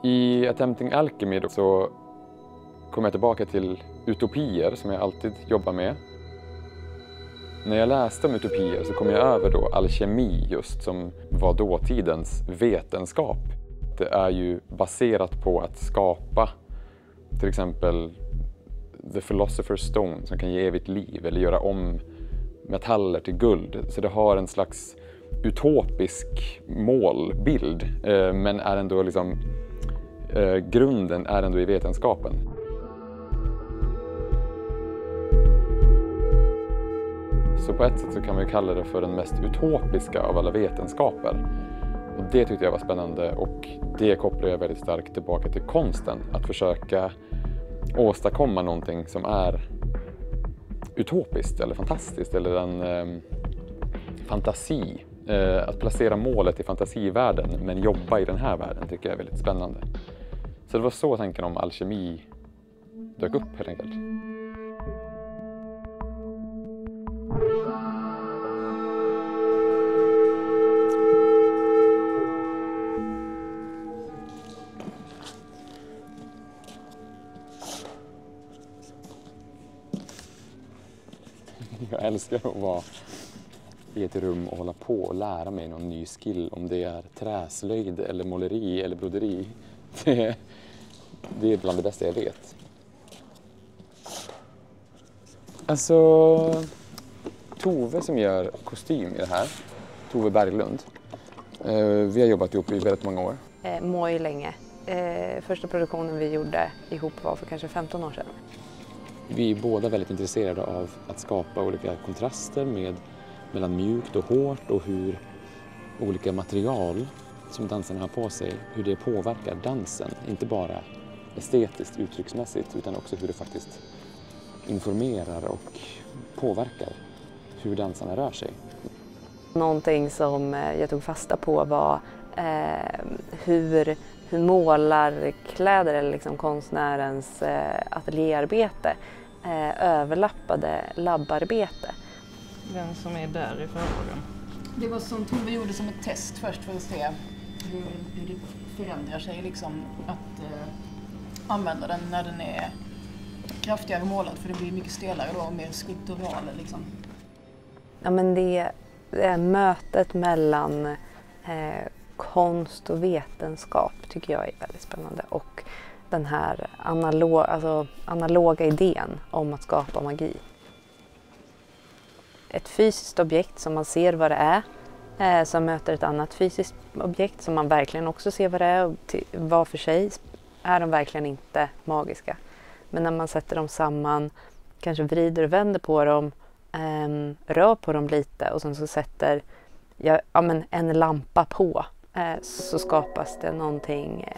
I Attempting Alchemy så kom jag tillbaka till utopier som jag alltid jobbar med. När jag läste om utopier så kom jag över då alkemi just som var dåtidens vetenskap. Det är ju baserat på att skapa till exempel The Philosopher's Stone som kan ge evigt liv eller göra om metaller till guld. Så det har en slags utopisk målbild men är ändå liksom, grunden är ändå i vetenskapen. Så på ett sätt så kan man ju kalla det för den mest utopiska av alla vetenskaper. Och det tyckte jag var spännande och det kopplar jag väldigt starkt tillbaka till konsten. Att försöka åstadkomma någonting som är utopiskt eller fantastiskt eller en fantasi. Att placera målet i fantasivärlden men jobba i den här världen tycker jag är väldigt spännande. Så det var så tanken om alkemi dök upp helt enkelt. Jag älskar att vara i ett rum och hålla på och lära mig någon ny skill. Om det är träslöjd eller måleri eller broderi. Det är bland det bästa jag vet. Alltså, Tove som gör kostym i det här, Tove Berglund. Vi har jobbat ihop i väldigt många år. Moj länge. Första produktionen vi gjorde ihop var för kanske 15 år sedan. Vi är båda väldigt intresserade av att skapa olika kontraster mellan mjukt och hårt och hur olika material som dansarna har på sig, hur det påverkar dansen. Inte bara estetiskt, uttrycksmässigt, utan också hur det faktiskt informerar och påverkar hur dansarna rör sig. Någonting som jag tog fasta på var hur målarkläder eller liksom konstnärens ateljéarbete överlappade labbarbete. Den som är där i förhållanden. Det var som Tove gjorde som ett test först för att se hur det förändrar sig liksom att använda den när den är kraftigare målad för det blir mycket stelare då och mer skulptural liksom. Ja, men det är mötet mellan konst och vetenskap tycker jag är väldigt spännande och den här analoga idén om att skapa magi. Ett fysiskt objekt som man ser vad det är som möter ett annat fysiskt objekt som man verkligen också ser vad det är och var för sig är de verkligen inte magiska. Men när man sätter dem samman, kanske vrider och vänder på dem, rör på dem lite och sen så sätter en lampa på så skapas det någonting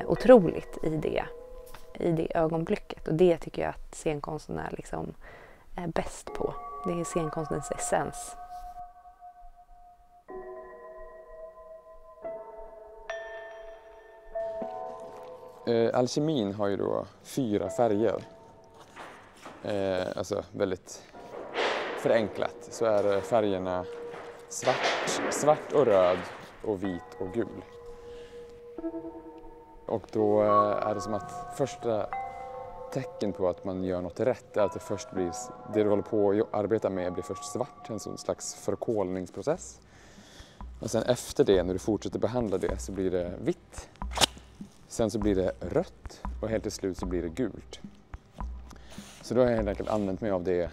otroligt i det ögonblicket. Och det tycker jag att scenkonsten är liksom bäst på. Det är scenkonstens essens. Alkemin har ju då 4 färger. Alltså väldigt förenklat så är färgerna svart och röd och vit och gul. Och då är det som att första tecken på att man gör något rätt är att det först blir, det du håller på att arbeta med blir först svart, en sån slags förkolningsprocess. Och sen efter det, när du fortsätter behandla det, så blir det vitt. Sen så blir det rött och helt till slut så blir det gult. Så då har jag helt enkelt använt mig av det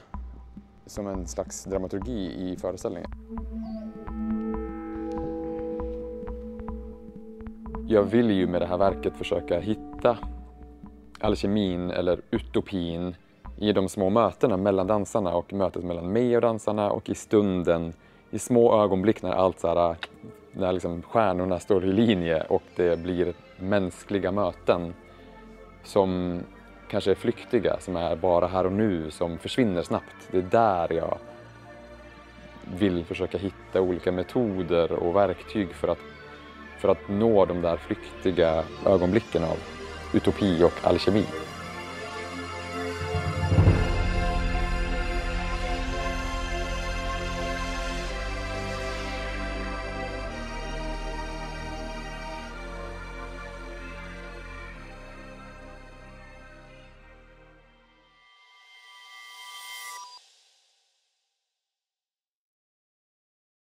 som en slags dramaturgi i föreställningen. Jag vill ju med det här verket försöka hitta alkemin eller utopin i de små mötena mellan dansarna och mötet mellan mig och dansarna och i stunden, i små ögonblick när allt så här, när liksom stjärnorna står i linje och det blir mänskliga möten som kanske är flyktiga, som är bara här och nu, som försvinner snabbt. Det är där jag vill försöka hitta olika metoder och verktyg för att nå de där flyktiga ögonblicken av utopi och alkemi.